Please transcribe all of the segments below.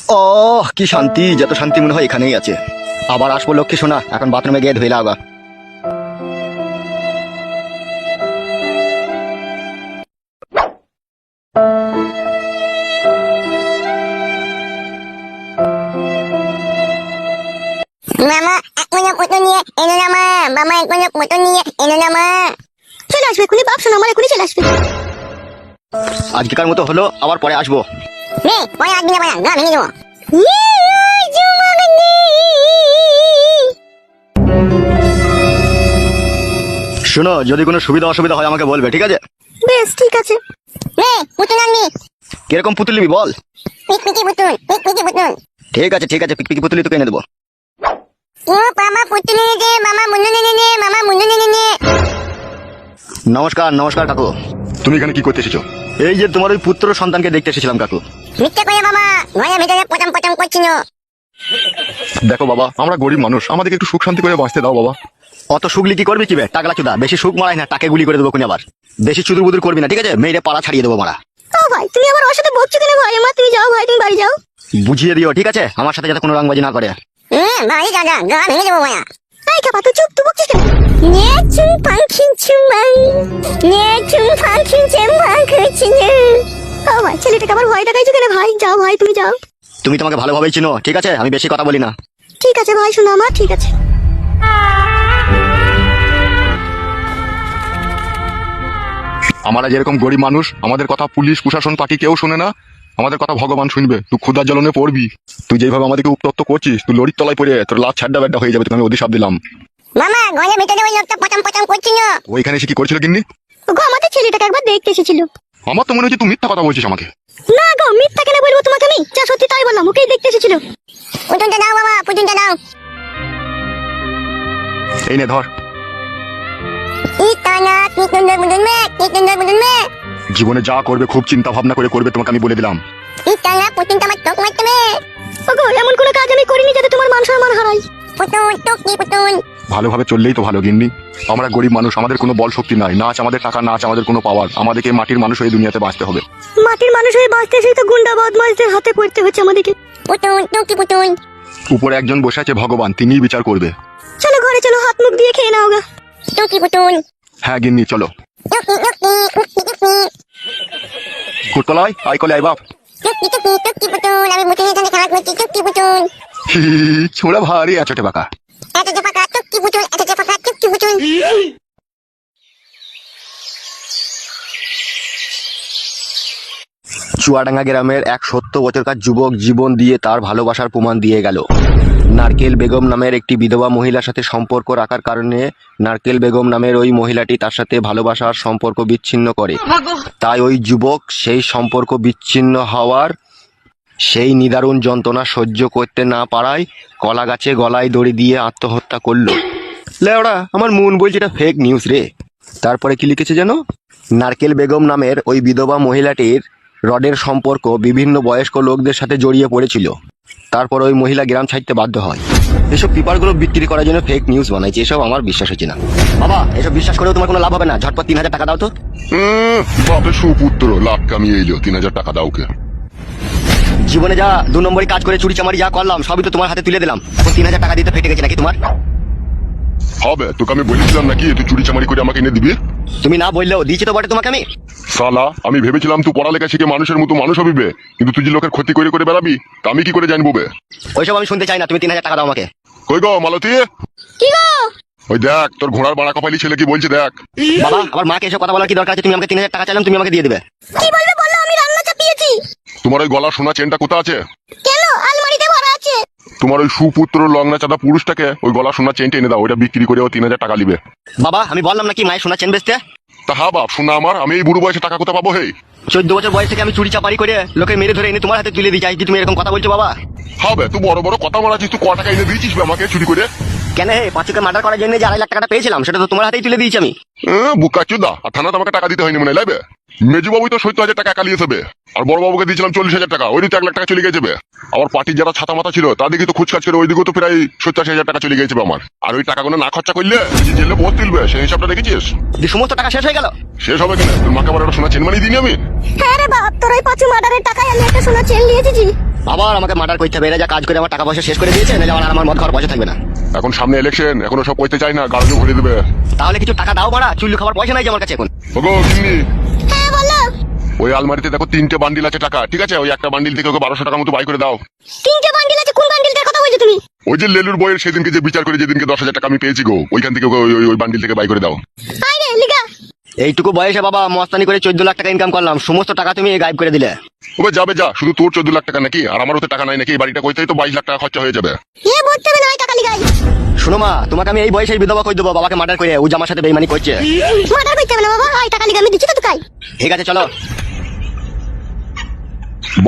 ও কি শান্তি, যত শান্তি মনে হয় এখানেই আছে। আবার আসবো লক্ষ্মী সোনা, এখন বাথরুমে গিয়ে ধুইলা আগা। মামা এক মনে ফটো নিয়ে এনে না মা, মামা এক মনে ফটো নিয়ে এনে না মা। চলে আসবে এখনই, বাপ শোনো আমার এখনই চলে আসবে। আজকেকার মতো হলো, আবার পরে আসবো। নে পরে আসবি না বাড়া, গা ভেঙে দেবো। শোনো, যদি কোনো সুবিধা অসুবিধা হয় আমাকে বলবে, ঠিক আছে? বেশ ঠিক আছে। নে পুতুল আনবি? কিরকম পুতুল নিবি বল? পিকপিকি পুতুল, পিকপিকি পুতুল। ঠিক আছে ঠিক আছে, পিকপিকি পুতুলই তোকে এনে দেবো। ও মামা পুতুল এনে দে, মামা মুন্ডু এনে নে, মামা মুন্ডু এনে নে। নমস্কার নমস্কার কাকু। তুমি এখানে কি করতে এসেছো? এই যে তোমার ওই পুত্র সন্তানকে দেখতে এসেছিলাম কাকু। মিথ্যে করে মামা, ঘরের ভিতরে পচাম পচাম করছিল। দেখো বাবা, আমরা গরিব মানুষ, আমাদেরকে একটু সুখ শান্তি করে বাঁচতে দাও বাবা। অত সুগলি কি করবি কি বে টাকলা চুদা, বেশি সুখ মারাই না, টাকে গুলি করে দেবো কোন আবার। বেশি চুদুর বুদুর করবি না, ঠিক আছে? মেয়েরে পাড়া ছাড়িয়ে দেবো মারা। ও ভাই তুমি আবার ওর সাথে বকছো কেন ভাই? আমার তুমি যাও ভাই, তুমি বাড়ি যাও। বুঝিয়ে দিও, ঠিক আছে? আমার সাথে যাতে কোনো রংবাজি না করে। ভাই দাদা, গা ভেঙে দেবো মায়া। এই খাপা তুই চুপ, তুই বকছিস কেন? নে চুম পাখিন চুমাং, নে চুম পাখিন চেম্বাং করছিস। ও ভাই ছেলেটাকে আবার ভয় দেখাইছো কেন ভাই? যাও ভাই তুমি যাও। তুমি তোমাকে ভালোভাবেই চিনো, ঠিক আছে? আমি বেশি কথা বলি না। ঠিক আছে ভাই, শোনো আমার, ঠিক আছে। আমরা যেরকম গরিব মানুষ, আমাদের কথা পুলিশ প্রশাসন পার্টি কেউ শোনে না, আমাদের কথা ভগবান শুনবে। তুই ক্ষুধার জ্বলনে পড়বি। তুই যেভাবে আমাদেরকে উত্তপ্ত করছিস, তুই লরির তলায় পড়ে তোর লাশ ছাড্ডা ব্যাড্ডা হয়ে যাবে, তোকে আমি অধিশাপ দিলাম। মামা ঘরের ভিতরে ওই লোকটা পচাম পচাম করছিল। ওইখানে এসে কি করছিল কিন্নি? গো আমাদের ছেলেটাকে একবার দেখতে এসেছিল। আমার তো মনে হচ্ছে তুই মিথ্যা কথা বলছিস আমাকে। না গো, মিথ্যা কেন বলবো তোমাকে আমি? যা সত্যি তাই বললাম, ওকেই দেখতে এসেছিল। পুতুলটা দাও বাবা, পুতুলটা দাও। এই নে ধর। ইতানা কি সুন্দর বুদুল মে, কি সুন্দর বুদুল মে। জীবনে যা করবে খুব চিন্তা ভাবনা করে করবে, তোমাকে আমি বলে দিলাম। ইতানা পুতুলটা আমার চোখ মারতে মে। ওগো এমন কোনো কাজ আমি করিনি যাতে তোমার মান সম্মান হারাই। পুতুল টুকি পুতুল। ভালোভাবে চললেই তো ভালো গিন্নি। আমরা গরিব মানুষ, আমাদের কোনো বল শক্তি নাই, না আছে আমাদের টাকা, না আছে আমাদের কোনো পাওয়ার। আমাদেরকে মাটির মানুষ হয়ে দুনিয়াতে বাঁচতে হবে। মাটির মানুষ হয়ে বাঁচতে সেই তো গুন্ডা বদমাশদের হাতে পড়তে হচ্ছে আমাদেরকে। পুতুল টুকি পুতুল। উপরে একজন বসে আছে ভগবান, তিনিই বিচার করবে। চলো ঘরে চলো, হাত মুখ দিয়ে খেয়ে নাও গা। টুকি পুতুল। হ্যাঁ গিন্নি চলো। টুকি টুকি টুকি টুকি। কুটতলায় আই কলে আই বাপ। টুকি টুকি টুকি পুতুল, আমি মুঠে এখানে খেলা করছি। টুকি পুতুল। ছোড়া ভারী আছোটে বাঁকা। এত যে পাকা টুকি পুতুল, এত যে পাকা টুকি পুতুল। চুয়াডাঙ্গা গ্রামের এক 70 বছরকার যুবক জীবন দিয়ে তার ভালোবাসার প্রমাণ দিয়ে গেল। নারকেল বেগম নামের একটি বিধবা মহিলার সাথে সম্পর্ক রাখার কারণে নারকেল বেগম নামের ওই মহিলাটি তার সাথে ভালোবাসার সম্পর্ক বিচ্ছিন্ন করে। তাই ওই যুবক সেই সম্পর্ক বিচ্ছিন্ন হওয়ার সেই নিদারুণ যন্ত্রণা সহ্য করতে না পারায় কলা গাছে গলায় দড়ি দিয়ে আত্মহত্যা করলো। লেওড়া, আমার মন বলছে এটা ফেক নিউজ রে। তারপরে কি লিখেছে যেন? নারকেল বেগম নামের ওই বিধবা মহিলাটির রডের সম্পর্ক বিভিন্ন বয়স্ক লোকদের সাথে জড়িয়ে পড়েছিল। তারপর ওই মহিলা গ্রাম ছাড়তে বাধ্য হয়। এসব পেপারগুলো বিক্রি করার জন্য ফেক নিউজ বানাইছে, এসব আমার বিশ্বাস হচ্ছে না। বাবা, এসব বিশ্বাস করেও তোমার কোনো লাভ হবে না। ঝটপট 3000 টাকা দাও তো। বাপে সুপুত্র লাভ কামিয়ে এলো, 3000 টাকা দাও কে। জীবনে যা 2 নম্বরই কাজ করে চুরি চামারি যা করলাম সবই তো তোমার হাতে তুলে দিলাম। এখন 3000 টাকা দিতে ফেটে গেছে নাকি তোমার? হবে, তোকে আমি বলেছিলাম নাকি তুই চুরি চামারি করে আমাকে এনে দিবি? তুমি না বললেও দিয়েছি তো বটে তোমাকে আমি। সালা, আমি ভেবেছিলাম তুই পড়ালেখা শিখে মানুষের মতো মানুষ হবিবে, কিন্তু তুই যে লোকের ক্ষতি করে করে বেড়াবি তা আমি কি করে জানবো বে? ওইসব আমি শুনতে চাই না, তুমি 3000 টাকা দাও আমাকে। কই গো মালতী? কি গো? ওই দেখ তোর ঘোড়ার বাড়া কপালি ছেলে কি বলছে দেখ। বাবা, আমার মাকে এসব কথা বলার কি দরকার আছে? তুমি আমাকে 3000 টাকা চাইলাম, তুমি আমাকে দিয়ে দেবে। কি বলবে বলো, আমি রান্না চাপিয়েছি। তোমার ওই গলা সোনা চেনটা কোথা আছে? কেন? আলমারিতে ভরা আছে। তোমার ওই সুপুত্র লগ্না চাঁদা পুরুষটাকে ওই গলা সোনা চেনটা এনে দাও, ওইটা বিক্রি করে ও 3000 টাকা নিবে। বাবা, আমি বললাম নাকি মায়ের সোনা চেন বেচতে? তা হা বাপ, শোনা আমার, আমি এই বুড়ো বয়সে টাকা কোথা পাবো? হে 14 বছর বয়স থেকে আমি চুরি চাপারি করে লোকে মেরে ধরে এনে তোমার হাতে তুলে দিই, চাই কি তুমি এরকম কথা বলছো বাবা? হবে, তুই বড় বড় কথা মারাছিস, তুই ক টাকা এনে দিয়েছিস বে আমাকে চুরি করে? কেন হে, 5 মার্ডার করার জন্য যে 2.5 লাখ টাকাটা পেয়েছিলাম সেটা তো তোমার হাতেই তুলে দিয়েছি আমি। বুকা চুদা, আর থানাতে আমাকে টাকা দিতে হয়নি মনে লাগবে। মেজু বাবু তো 70,000 টাকা কালিয়ে যাবে, আর বড় বাবুকে দিয়েছিলাম 40,000 টাকা, ওই তো 1 লাখ টাকা চলে গেছে। আবার পার্টির যারা ছাতা মাথা ছিল তাদেরকে তো খুচকাজ করে ওইদিকেও তো প্রায় 87,000 টাকা চলে গেছে আমার। আর ওই টাকাগুলো না খরচা করলে যে জেলে বহুত তুলবে সেই হিসাবটা দেখেছিস? যে সমস্ত টাকা শেষ হয়ে গেল। শেষ হবে কেন? তোর মাকে আবার একটা সোনা চেন মানিয়ে দিইনি আমি? হ্যাঁ রে বাপ, তোর ওই 5 মার্ডারের টাকায় আমি একটা সোনা চেন নিয়ে এসেছি। আবার আমাকে মার্ডার করতে হবে, এরা যা কাজ করে আমার টাকা পয়সা শেষ করে দিয়েছে, নাহলে আর আমার মদ খাওয়ার পয়সা থাকবে না। এখন সামনে ইলেকশন, এখনো সব কইতে চাই না, গাড়ি ভরে দেবে। তাহলে কিছু টাকা দাও মারা, চুল্লু খাবার পয়সা নাই যে আমার কাছে এখন। ওগো কিন্নি, হ্যাঁ বলো। ওই আলমারিতে দেখো 3টে বান্ডিল আছে টাকা, ঠিক আছে? ওই একটা বান্ডিল থেকে ওকে 1200 টাকার মতো বাই করে দাও। 3টে বান্ডিল আছে, কোন বান্ডিলটার কথা বলছো তুমি? ওই যে লেলুর বইয়ের সেদিনকে যে বিচার করে যেদিনকে 10,000 টাকা আমি পেয়েছি গো, ওইখান থেকে ওকে ওই বান্ডিল থেকে বাই করে দাও। আয় রে লিগা। এইটুকু বয়সে বাবা মস্তানি করে 14 লাখ টাকা ইনকাম করলাম, সমস্ত টাকা তুমি গায়েব করে দিলে। ওবে যাবে যা, শুধু তোর 14 লাখ টাকা নাকি? আর আমার ওতে টাকা নাই নাকি? এই বাড়িটা কইতেই তো 22 লাখ টাকা খরচা হয়ে যাবে। এ বলতে হবে না, ওই টাকা লিগাই। শোনো মা, তোমাকে আমি এই বয়সে বিধবা কই দেবো, বাবাকে মার্ডার করে ও যে আমার সাথে বেইমানি করছে। মার্ডার করতে হবে না বাবা, ওই টাকা লিগা আমি দিচ্ছি তো কাই। ঠিক আছে চলো।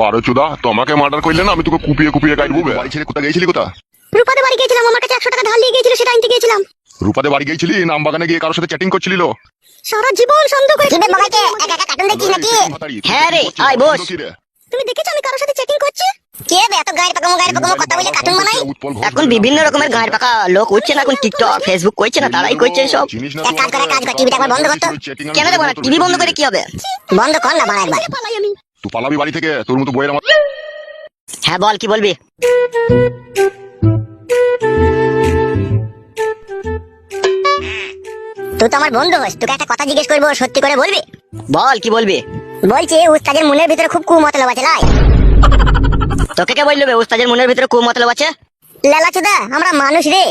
12 চোদা, তোমাকে মার্ডার করলে না আমি তোকে কুপিয়ে কুপিয়ে গাইবো। বাড়ি ছেড়ে কোথায় গেছিলি? কোথা? রূপাদের বাড়ি গিয়েছিলাম, আমার কাছে 100 টাকা ধার নিয়ে গিয়েছিল, সেটা আনতে গিয়েছিলাম। রূপাতে বাড়ি গেছিলি? নাম বাগানে গিয়ে কারোর সাথে চ্যাটিং করছিলি? সারা জীবন সন্দেহ করে কিবে বাবাকে একা একা কার্টুন দেখছিস নাকি? হ্যাঁ রে, আয় বস। তুমি দেখেছো আমি কারোর সাথে চ্যাটিং করছি? কে বে এত গায়ের পাকামো কথা বলে কার্টুন বানাই? এখন বিভিন্ন রকমের গায়ের পাকা লোক উঠছে না, এখন টিকটক ফেসবুক করছে না, তারাই করছে সব। এক কাজ করে টিভিটা একবার বন্ধ করতো। কেন রে বাড়া, টিভি বন্ধ করে কি হবে? বন্ধ কর না বাড়া একবার। পালাই আমি। তুই পালাবি বাড়ি থেকে? তোর মতো বইয়ের আমার হ্যাঁ বল, কি বলবি? তুই তো আমার বন্ধু হোস, তোকে একটা কথা জিজ্ঞেস করবো, সত্যি করে বলবি? বল, কি বলবি? বলছি উস্তাদের মনের ভিতরে খুব কুমতলব আছে লাই। তোকে কে বললো বে উস্তাদের মনের ভিতরে খুব মতলব আছে? লেলা চোদা, আমরা মানুষ রে,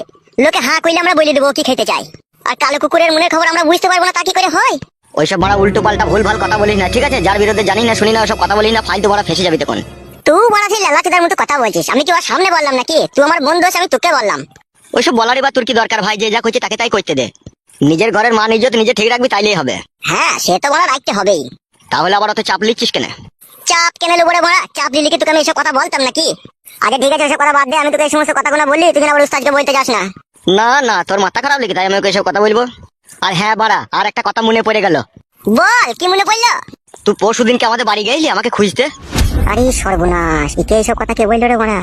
লোকে হাঁ কইলে আমরা বলে দেবো কি খেতে চাই, আর কালো কুকুরের মনের খবর আমরা বুঝতে পারবো না, তা কি করে হয়? ওইসব বড় উল্টো পাল্টা ভুল ভাল কথা বলিস না, ঠিক আছে? যার বিরুদ্ধে জানি না শুনি না ওসব কথা বলিস না, ফালতু বড় ফেসে যাবি তখন। তুই বড় সেই লেলা চোদার মতো কথা বলছিস, আমি কি ওর সামনে বললাম নাকি? তুই আমার বন্ধু হোস, আমি তোকে বললাম। ওইসব বলারই বা তোর কি দরকার ভাই? যে যা করছে তাকে তাই করতে দে। নিজের ঘরের মান ইজ্জত নিজে ঠিক রাখবি, তাইলেই হবে। হ্যাঁ সে তো বড় রাখতে হবেই। তাহলে আবার অত চাপ লিচ্ছিস কেন? চাপ কেন নেবো রে বড়া? চাপ দিলি কি তোকে আমি এসব কথা বলতাম নাকি? আগে ঠিক আছে ওসব কথা বাদ দে, আমি তোকে এই সমস্ত কথাগুলো বললি, তুই আবার উস্তাদকে বলতে যাস না। না না, তোর মাথা খারাপ নাকি তাই আমি ওকে এসব কথা বলবো? আর হ্যাঁ বাড়া, আর একটা কথা মনে পড়ে গেল। বল, কি মনে পড়লো? তুই পরশু দিনকে আমাদের বাড়ি গেলি আমাকে খুঁজতে। আরে সর্বনাশ, একে এইসব কথা কে বললো রে বড়া?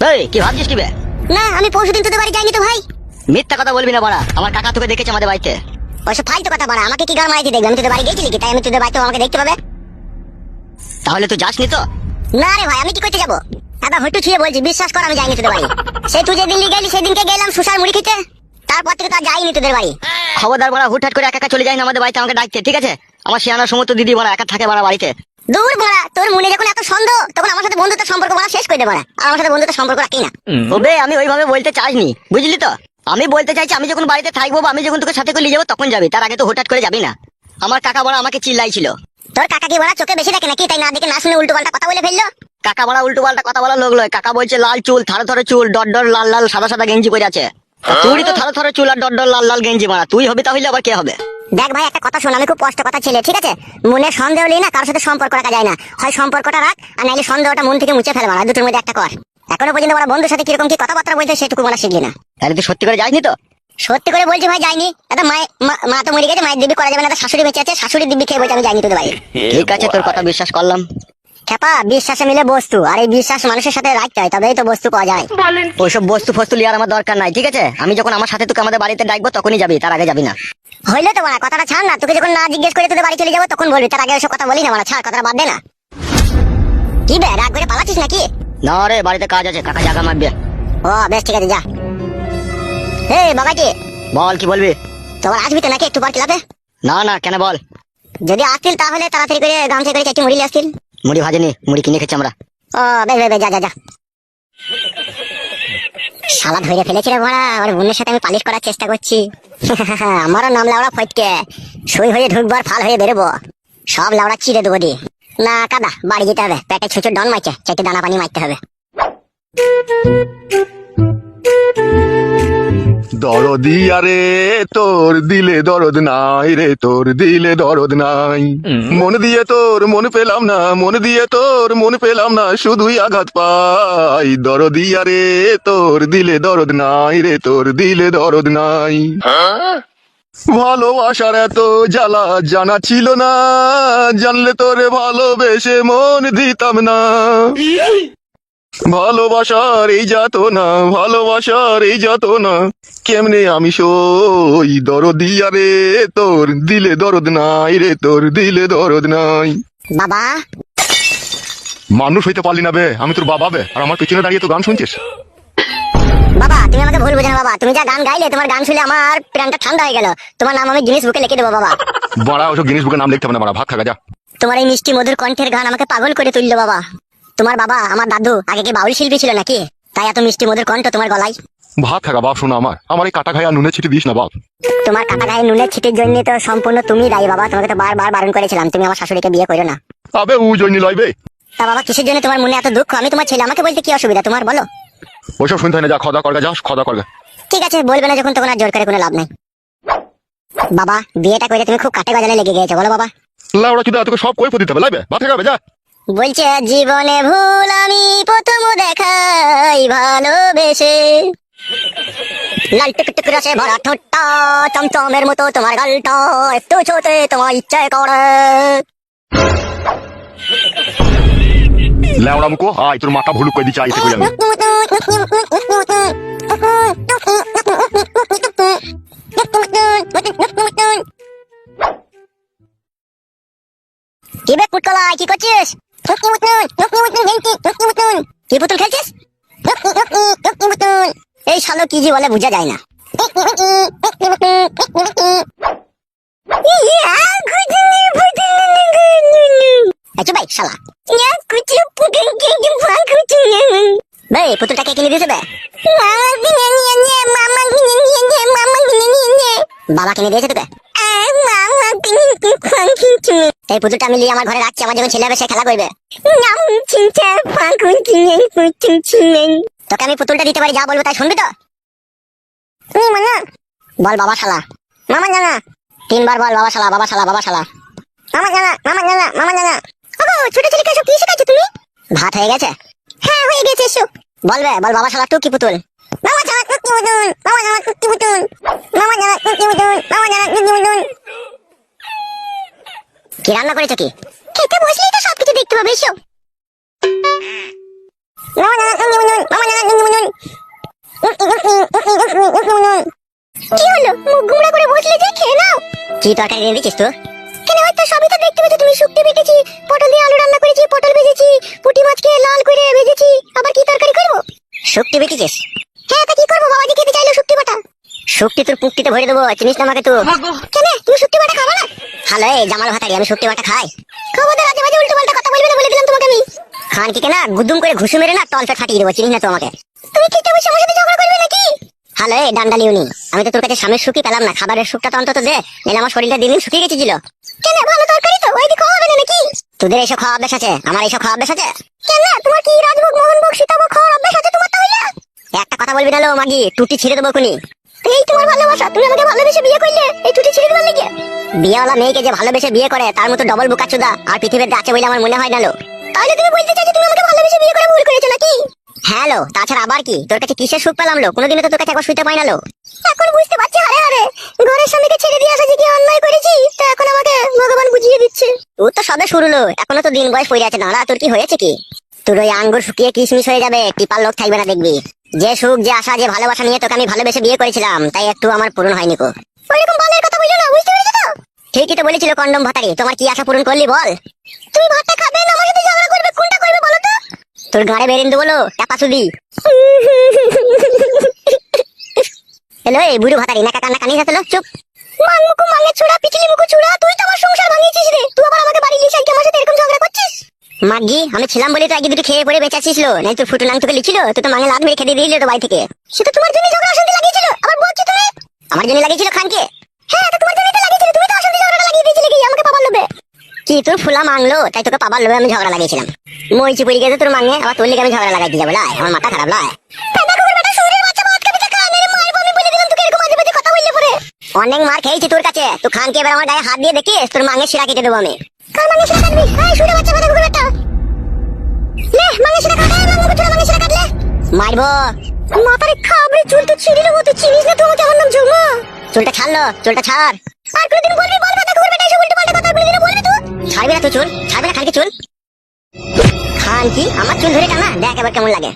এই কি ভাবছিস কি বে? না আমি পরশুদিন তোদের বাড়ি যাইনি তো ভাই। মিথ্যা কথা বলবি না বাড়া, আমার কাকা তোকে দেখেছে আমাদের বাড়িতে। ওইসব ফালতু কথা বড়া, আমাকে কি গান মারাইতে দেখবে? আমি তোদের বাড়ি গেছিলি কি তাই আমি তোদের বাড়িতে আমাকে দেখতে পাবে? তাহলে তুই যাসনি তো? না রে ভাই, আমি কি করতে যাবো? একবার হটু ছুঁয়ে বলছি, বিশ্বাস কর আমি যাইনি তোদের বাড়ি। সেই তুই যেদিন নিয়ে গেলি সেদিনকে গেলাম সুসার মুড়ি খেতে, তারপর থেকে তো আর যাইনি তোদের বাড়ি। খবরদার বাড়া, হুটহাট করে একা একা চলে যাই না আমাদের বাড়িতে আমাকে ডাকতে, ঠিক আছে? আমার শিয়ানার সমস্ত দিদি বাড়া একা থাকে বাড়া বাড়িতে। দূর বড়া, তোর মনে যখন এত সন্দেহ তখন আমার সাথে বন্ধুত্ব সম্পর্ক বড়া শেষ করে দে বড়া, আর আমার সাথে বন্ধুত্ব সম্পর্ক রাখি না। ওবে আমি ওইভাবে বলতে চাইনি, বুঝলি তো? আমি বলতে চাইছি আমি যখন বাড়িতে থাকবো বা আমি যখন তোকে সাথে করে নিয়ে যাবো তখন যাবি, তার আগে তো হুটহাট করে যাবি না। আমার কাকা বড়া আমাকে চিল্লাইছিল। তোর কাকা কি বড়া চোখে বেশি দেখে নাকি? তাই না দেখে না শুনে উল্টো পাল্টা কথা বলে ফেললো। কাকা বড়া উল্টো পাল্টা কথা বলা লোক লয়, কাকা বলছে লাল চুল, থারে থারে চুল, ডট ডট লাল লাল সাদা সাদা গেঞ্জি পরে আছে। তুই তো থারে থারে চুল আর ডট ডট লাল লাল গেঞ্জি মারা, তুই হবি তাহলে আবার কে হবে? দেখ ভাই একটা কথা শোন, আমি খুব কষ্ট কথা ছেলে, ঠিক আছে? মনে সন্দেহ নেই না, কারোর সাথে সম্পর্ক রাখা যায় না, হয় সম্পর্কটা রাখ আর নাইলে সন্দেহটা মন থেকে মুছে ফেলে মারা, দুটোর মধ্যে একটা কর। এখনো পর্যন্ত আমার বন্ধুর সাথে কিরকম কি কথাবার্তা বলতে সেটুকু বলা শিখলি না। তাহলে তুই সত্যি করে যাসনি তো? সত্যি করে বলছি ভাই যাইনি। এটা মা তো মরে গেছে, মায়ের দিব্যি করা যাবে না, শাশুড়ি বেঁচে আছে, শাশুড়ির দিব্যি খেয়ে বলছে আমি যাইনি তোদের বাড়ি। ঠিক আছে, তোর কথা বিশ্বাস করলাম। খেপা, বিশ্বাসে মিলে বস্তু, আর এই বিশ্বাস মানুষের সাথে রাখতে হয়, তবেই তো বস্তু পাওয়া যায়। ওইসব বস্তু ফস্তু লিয়ার আমার দরকার নাই, ঠিক আছে? আমি যখন আমার সাথে তোকে আমাদের বাড়িতে ডাকবো তখনই যাবি, তার আগে যাবি না। হইলে তো মারা কথাটা ছাড় না, তোকে যখন না জিজ্ঞেস করে তোদের বাড়ি চলে যাবো তখন বলবি, তার আগে ওইসব কথা বলি না মারা, ছাড় কথাটা বাদ দে না। কি বে রাগ করে পালাচ্ছিস নাকি? না রে, বাড়িতে কাজ আছে, কাকা জাগা মারবে। ও বেশ ঠিক আছে, যা। হে বাবাজি, বল, কি বলবি? তোমার আসবি তো নাকি একটু পর ক্লাবে? না না, কেন বল? যদি আসছিল তাহলে তাড়াতাড়ি করে গামছা করে চাইছি মুড়ি আসছিল। মুড়ি ভাজেনি, মুড়ি কিনে খেছি আমরা। ও বেশ বেশ, যা যা যা। শালা ধরে ফেলেছি রে মারা, আমার বোনের সাথে আমি পালিশ করার চেষ্টা করছি। আমারও নাম লাউড়া ফটকে, সই হয়ে ঢুকবার ফাল হয়ে বেরোবো, সব লাউড়া চিড়ে দেবো দি। না কাদা, বাড়ি যেতে হবে, পেটে ছুঁচো ডন মারছে, চাইতে দানা পানি মারতে হবে। দরদি আরে তোর দিলে দরদ নাই রে, তোর দিলে দরদ নাই। মন দিয়ে তোর মন পেলাম না, মন দিয়ে তোর মন পেলাম না, শুধুই আঘাত পাই। দরদি আরে তোর দিলে দরদ নাই রে, তোর দিলে দরদ নাই। ভালোবাসার এত জ্বালা জানা ছিল না, জানলে তোরে ভালোবেসে মন দিতাম না। ভালোবাসার এই যাতনা, ভালোবাসার এই যাতনা, কেমনে আমি সই। দরদি আরে তোর দিলে দরদ নাই রে, তোর দিলে দরদ নাই। বাবা মানুষ হইতে পারলি না বে, আমি তোর বাবা বে, আর আমার পেছনে দাঁড়িয়ে তো গান শুনছিস। বাবা তুমি আমাকে ভুল বোঝো না বাবা, তুমি যা গান গাইলে তোমার গান শুনে আমার প্রাণটা ঠান্ডা হয়ে গেল। তোমার নাম আমি গিনিস বুকে লিখে দেবো বাবা। বড়া ওসব জিনিস বুকে নাম লিখতে হবে না, বড়া ভাত খাগা যা। তোমার এই মিষ্টি মধুর কণ্ঠের গান আমাকে পাগল করে তুললো বাবা। তোমার বাবা আমার দাদু আগে কি বাউল শিল্পী ছিল নাকি, তাই এত মিষ্টি মধুর কণ্ঠ তোমার গলায়। ভাত খাগা বাপ, শোনা আমার এই কাটা খাই আর নুনে ছিটি দিস না বাপ। তোমার কাটা গায়ে নুনের ছিটির জন্য তো সম্পূর্ণ তুমি দায়ী বাবা। তোমাকে তো বারবার বারণ করেছিলাম তুমি আমার শাশুড়িকে বিয়ে করো না। আবে ও জন্য লইবে। তা বাবা কিসের জন্য তোমার মনে এত দুঃখ? আমি তোমার ছেলে, আমাকে বলতে কি অসুবিধা তোমার বলো? ওইসব শুনতে হয় না, যা খাওয়া দাওয়া করগা, যা খাওয়া দাওয়া করগা। ঠিক আছে বলবে না যখন, তখন আর জোর করে কোনো লাভ নাই। বাবা বিয়েটা করে তুমি খুব কাটে গজালে লেগে গেছো বলো বাবা। লাউড়া চুদা তোকে সব কই দিতে হবে, লাইবে ভাত খাবে যা। বলছে জীবনে ভুল আমি প্রথম দেখাই ভালোবেসে, লাল টুকটুক রসে ভরা ঠোঁটটা, চমচমের মতো তোমার গালটা, একটু ছোটে তোমার ইচ্ছে করে। লাউড়া মুকো আয়, তোর মাথা ভুলুক কই দিছি আইতে কই আমি। কি বে পুটকলাই, কি করছিস? কি পুতুল খেলছিস? এই শালো কি জি বলে বুঝা যায় না। আচ্ছা ভাই শালা ভাই পুতুলটাকে কিনে দিয়েছে বে? বাবা কিনে দিয়েছে তোকে? এই পুতুলটা আমি নিয়ে আমার ঘরে রাখছি, আমার যখন ছেলে হবে সে খেলা করবে। তোকে আমি পুতুলটা দিতে পারি, যা বলবো তাই শুনবি তো? বল বাবা শালা। মামা জানা 3 বার বল বাবা শালা, বাবা শালা, বাবা শালা। মামা জানা, মামা জানা, মামা জানা। ছোট ছেলেকে সব কি শেখাচ্ছ তুমি? ভাত হয়ে গেছে? হ্যাঁ হয়ে গেছে। এসো বলবে, বল বাবা শালা টুকি পুতুল। মামা জানা টুকি পুতুল, মামা জানা টুকি পুতুল, মামা জানা টুকি পুতুল, মামা জানা টুকি পুতুল। কি রান্না করেছো কি? খেতে বসলেই তো সবকিছু দেখতে পাবে। এসো মামা জানা টুকি পুতুল, মামা জানা টুকি পুতুল। কি হলো মুখ গুমড়া করে বসলে যে? খেয়ে নাও। কি তরকারি রেঁধে দিছিস তো? কেন হয়তো সবই তো দেখতে পেয়েছো তুমি। শুক্তো বেটেছি, পটল দিয়ে আলু রান্না করেছি, পটল ভেজেছি, পুঁটি মাছকে লাল করে ভেজেছি। আবার কি তরকারি করবো? শুক্তি বেটেছিস? হ্যাঁ তা কি করবো, বাবাজি খেতে চাইলো শুক্তি বাটা। শুক্তি তোর পুক্তিতে ভরে দেবো, চিনিস না আমাকে তো। কেন তুমি শুক্তি বাটা খাবা না? হ্যালো এই জামাল ভাতারি, আমি শুক্তি বাটা খাই? খবরদার আজে বাজে উল্টো পাল্টা কথা বলবে না, বলে দিলাম তোমাকে আমি। খান কি কেনা গুদুম করে ঘুষু মেরে না তলটা ফাটিয়ে দেবো, চিনিস না তো আমাকে। তুমি খেতে বসে আমার সাথে ঝগড়া করবে নাকি? হ্যালো এই ডান্ডালিউনি, আমি তো তোর কাছে স্বামীর সুখই পেলাম না, খাবারের সুখটা তো অন্তত দে, নাহলে আমার শরীরটা দিন দিন শুকিয়ে গেছিল। কেন ভালো তরকারি তো, ওই দিকে খাওয়া হবে না নাকি? তোদের এইসব খাওয়া অভ্যাস আছে, আমার এইসব খাওয়া অভ্যাস আছে? কেন তোমার কি রাজভোগ মোহনভোগ সীতাভোগ খাওয়ার অভ্যাস আছে তোমার তাহলে? একটা কথা বলবি না লো মাগি, টুটি ছিঁড়ে দেবো খুনি। এই তোমার ভালোবাসা, তুমি আমাকে ভালোবেসে বিয়ে করলে এই টুটি ছিঁড়ে দেবার লেগে? বিয়েওয়ালা মেয়েকে যে ভালোবেসে বিয়ে করে তার মতো ডবল বোকাচোদা আর পৃথিবীতে আছে বলে আমার মনে হয় না লো। তাহলে তুমি বলতে চাইছো তুমি আমাকে ভালোবেসে বিয়ে করে ভুল করেছো নাকি? হ্যাঁ লো, তাছাড়া আবার কি, তোর কাছে কিসের সুখ পেলাম লো? কোনোদিনও তো তোর কাছে একবার শুইতে পাই না লো। এখন বুঝতে পারছি হারে হারে ঘরের স্বামীকে ছেড়ে দিয়ে আসা যে কি অন্যায় করেছি, তা এখন আমাকে ভগবান বুঝিয়ে দিচ্ছে। তোর তো সবে শুরু লো, এখনো তো দিন বয়স পড়ে আছে। দাঁড়া তোর কি হয়েছে কি? তোর ওই আঙ্গুর শুকিয়ে কিশমিশ হয়ে যাবে, টিপার লোক থাকবে না দেখবি। যে সুখ যে আশা যে ভালোবাসা নিয়ে তোকে আমি ভালোবেসে বিয়ে করেছিলাম তাই একটু আমার পূরণ হয়নি কো। ওইরকম বালের কথা বললো না, বুঝতে পেরেছো তো? ঠিকই তো বলেছিল কন্ডম ভাতারি, তোমার কি আশা পূরণ করলি বল? তুমি ভাতটা খাবে না আমার সাথে ঝগড়া করবে, কোনটা করবে বলো তো? তোর গাড়ে বেরিয়ে দেবো লো টাপা সুদি। হ্যালো এই বুড়ো ভাতারি, নাকা কান্না কানিস আসলো, চুপ। মাংমুকু মাংগে ছুড়া, পিছলি মুকু ছুড়া, তুই তো আমার সংসার ভাঙিয়েছিস রে। তুই আবার আমাকে বাড়ি লিসাই আমার সাথে এরকম ঝগড়া করছিস? মাগি আমি ছিলাম বলে তো আগে দুটো খেয়ে পড়ে বেঁচাছিস লো, নাই তোর ফুটু নাং তোকে লিছিল, তুই তো মাঙে লাত মেরে খেতে দিলি তো বাড়ি থেকে। সেটা তোমার জন্য ঝগড়া অশান্তি লাগিয়েছিল, আবার বলছো তুমি? আমার জন্য লাগিয়েছিল খানকে? হ্যাঁ তো তোমার জন্য তো লাগিয়েছিল, তুমি তো অশান্তি ঝগড়া লাগিয়ে দিয়েছিলে কি আমাকে পাবার লোভে? কি তোর ফুলা মাংলো তাই তোকে পাবার লোভে আমি ঝগড়া লাগিয়েছিলাম? মই চিপুরি গেছে তোর মাঙে, আবার তোর লিগে আমি ঝগড়া লাগাইতে যাবো? লাই আমার মাথা খারাপ লাই। অনেক মার খেয়েছি তোর কাছে, তুই খানকে এবার আমার গায়ে হাত দিয়ে দেখিস তোর মাঙে শিরা কেটে দেবো আমি। কার মাঙে শিরা কাটবি? এই শুনে বাচ্চা কথা ঘুরে বেটা লে মাঙে শিরা কাটে, মাঙে চুরা মাঙে শিরা কাটলে মারবো। মাথারে খাবরে চুল তো ছিঁড়ে নেবো, তুই চিনিস না তোমাকে আমার নাম ঝুমা। চুলটা ছাড়লো, চুলটা ছাড়। আর কোনদিন বলবি বল কথা ঘুরে বেটা, এসব উল্টো পাল্টা কথা কোনদিন বলবি তুই? ছাড়বি না তুই চুল, ছাড়বি না খানকে চুল? খান কি আমার চুল ধরে টানা দেখ এবার কেমন লাগে।